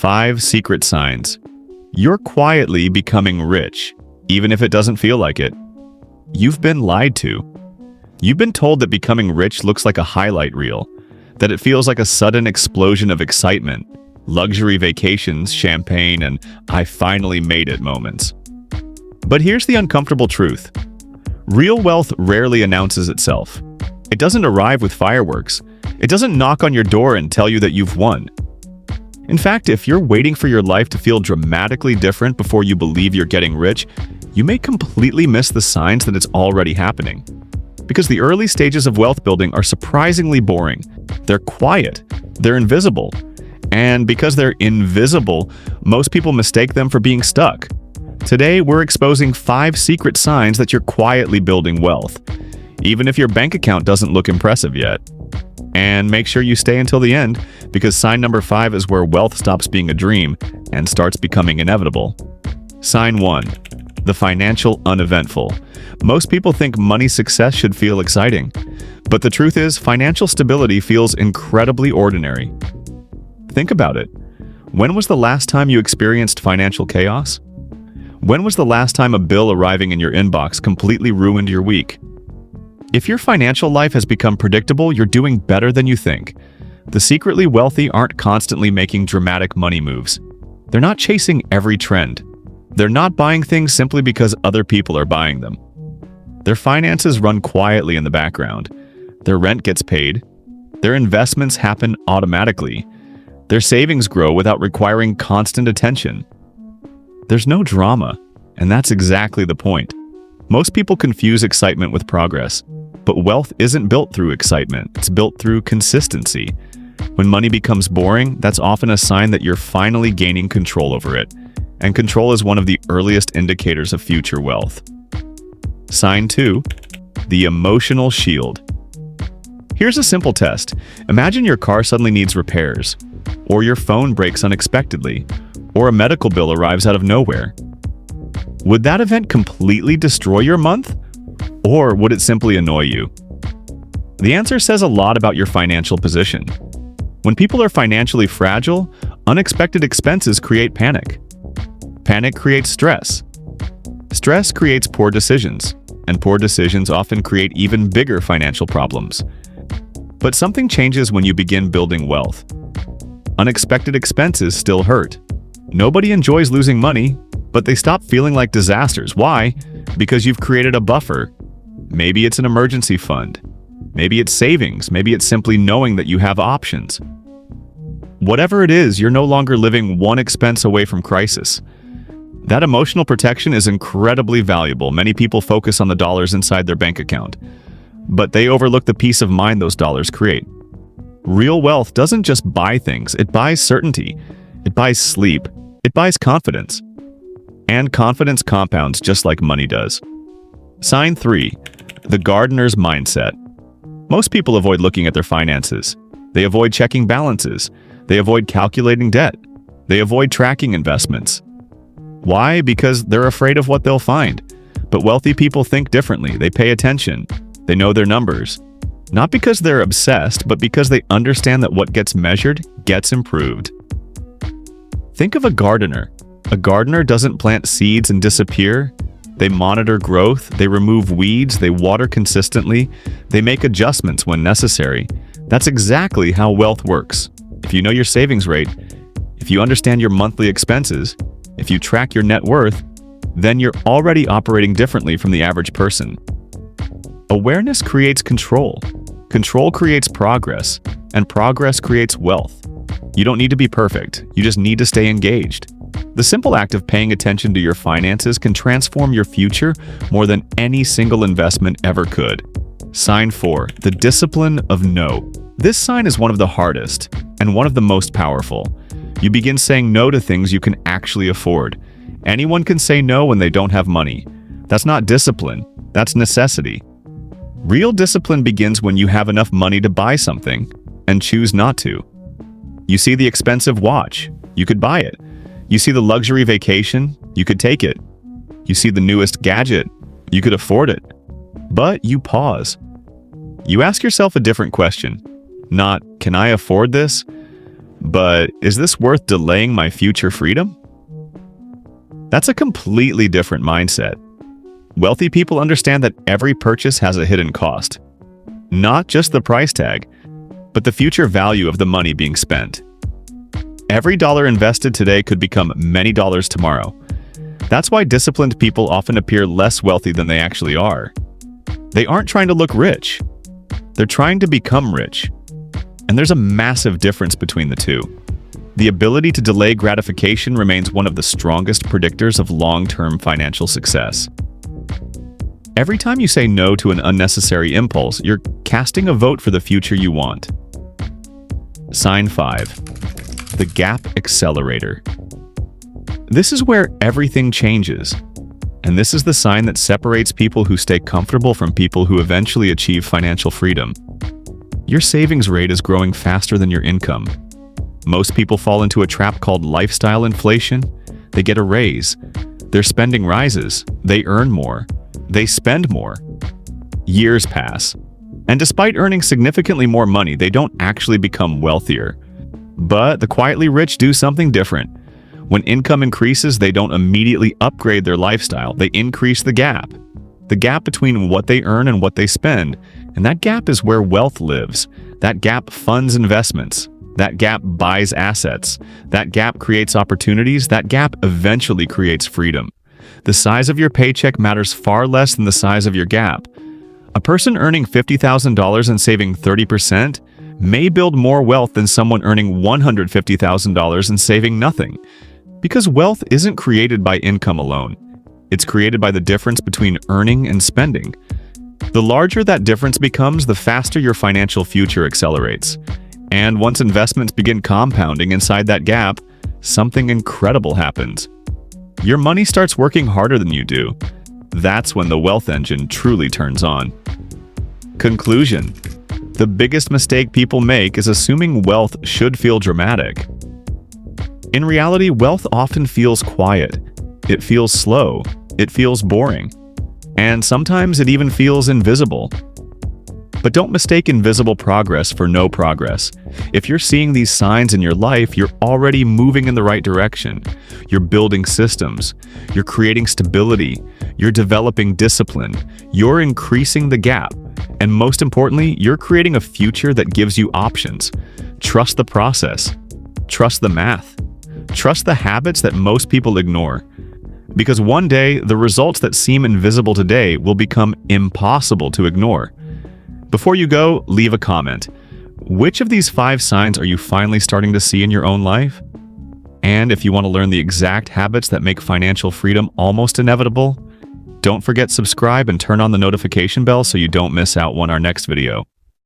5 secret signs. You're quietly becoming rich, even if it doesn't feel like it. You've been lied to. You've been told that becoming rich looks like a highlight reel, that it feels like a sudden explosion of excitement, luxury vacations, champagne, and "I finally made it" moments. But here's the uncomfortable truth. Real wealth rarely announces itself. It doesn't arrive with fireworks. It doesn't knock on your door and tell you that you've won. In fact, if you're waiting for your life to feel dramatically different before you believe you're getting rich, you may completely miss the signs that it's already happening. Because the early stages of wealth building are surprisingly boring. They're quiet. They're invisible. And because they're invisible, most people mistake them for being stuck. Today, we're exposing 5 secret signs that you're quietly building wealth, even if your bank account doesn't look impressive yet. And make sure you stay until the end, because sign number 5 is where wealth stops being a dream and starts becoming inevitable. Sign 1. The financial uneventful. Most people think money success should feel exciting. But the truth is, financial stability feels incredibly ordinary. Think about it. When was the last time you experienced financial chaos? When was the last time a bill arriving in your inbox completely ruined your week? If your financial life has become predictable, you're doing better than you think. The secretly wealthy aren't constantly making dramatic money moves. They're not chasing every trend. They're not buying things simply because other people are buying them. Their finances run quietly in the background. Their rent gets paid. Their investments happen automatically. Their savings grow without requiring constant attention. There's no drama, and that's exactly the point. Most people confuse excitement with progress. But wealth isn't built through excitement, it's built through consistency. When money becomes boring, that's often a sign that you're finally gaining control over it. And control is one of the earliest indicators of future wealth. Sign 2. The emotional shield. Here's a simple test. Imagine your car suddenly needs repairs, or your phone breaks unexpectedly, or a medical bill arrives out of nowhere. Would that event completely destroy your month? Or would it simply annoy you? The answer says a lot about your financial position. When people are financially fragile, unexpected expenses create panic. Panic creates stress. Stress creates poor decisions, and poor decisions often create even bigger financial problems. But something changes when you begin building wealth. Unexpected expenses still hurt. Nobody enjoys losing money, but they stop feeling like disasters. Why? Because you've created a buffer. Maybe it's an emergency fund. Maybe it's savings. Maybe it's simply knowing that you have options. Whatever it is, you're no longer living one expense away from crisis. That emotional protection is incredibly valuable. Many people focus on the dollars inside their bank account, but they overlook the peace of mind those dollars create. Real wealth doesn't just buy things, it buys certainty. It buys sleep. It buys confidence. And confidence compounds just like money does. Sign 3. The gardener's mindset. Most people avoid looking at their finances. They avoid checking balances. They avoid calculating debt. They avoid tracking investments. Why? Because they're afraid of what they'll find. But wealthy people think differently. They pay attention. They know their numbers. Not because they're obsessed, but because they understand that what gets measured gets improved. Think of a gardener. A gardener doesn't plant seeds and disappear. They monitor growth, they remove weeds, they water consistently, they make adjustments when necessary. That's exactly how wealth works. If you know your savings rate, if you understand your monthly expenses, if you track your net worth, then you're already operating differently from the average person. Awareness creates control. Control creates progress, and progress creates wealth. You don't need to be perfect, you just need to stay engaged. The simple act of paying attention to your finances can transform your future more than any single investment ever could. Sign 4. The discipline of no. This sign is one of the hardest and one of the most powerful. You begin saying no to things you can actually afford. Anyone can say no when they don't have money. That's not discipline, that's necessity. Real discipline begins when you have enough money to buy something and choose not to. You see the expensive watch, you could buy it. You see the luxury vacation, you could take it. You see the newest gadget, you could afford it. But you pause. You ask yourself a different question. Not, can I afford this? But is this worth delaying my future freedom? That's a completely different mindset. Wealthy people understand that every purchase has a hidden cost. Not just the price tag, but the future value of the money being spent. Every dollar invested today could become many dollars tomorrow. That's why disciplined people often appear less wealthy than they actually are. They aren't trying to look rich. They're trying to become rich. And there's a massive difference between the two. The ability to delay gratification remains one of the strongest predictors of long-term financial success. Every time you say no to an unnecessary impulse, you're casting a vote for the future you want. Sign 5. The Gap Accelerator. This is where everything changes. And this is the sign that separates people who stay comfortable from people who eventually achieve financial freedom. Your savings rate is growing faster than your income. Most people fall into a trap called lifestyle inflation. They get a raise. Their spending rises. They earn more. They spend more. Years pass. And despite earning significantly more money, they don't actually become wealthier. But the quietly rich do something different. When income increases, they don't immediately upgrade their lifestyle. They increase the gap. The gap between what they earn and what they spend. And that gap is where wealth lives. That gap funds investments. That gap buys assets. That gap creates opportunities. That gap eventually creates freedom. The size of your paycheck matters far less than the size of your gap. A person earning $50,000 and saving 30% may build more wealth than someone earning $150,000 and saving nothing. Because wealth isn't created by income alone. It's created by the difference between earning and spending. The larger that difference becomes, the faster your financial future accelerates. And once investments begin compounding inside that gap, something incredible happens. Your money starts working harder than you do. That's when the wealth engine truly turns on. Conclusion: the biggest mistake people make is assuming wealth should feel dramatic. In reality, wealth often feels quiet. It feels slow. It feels boring. And sometimes it even feels invisible. But don't mistake invisible progress for no progress. If you're seeing these signs in your life, you're already moving in the right direction. You're building systems. You're creating stability. You're developing discipline. You're increasing the gap. And most importantly, you're creating a future that gives you options. Trust the process. Trust the math. Trust the habits that most people ignore. Because one day, the results that seem invisible today will become impossible to ignore. Before you go, leave a comment. Which of these 5 signs are you finally starting to see in your own life? And if you want to learn the exact habits that make financial freedom almost inevitable, don't forget to subscribe and turn on the notification bell so you don't miss out on our next video.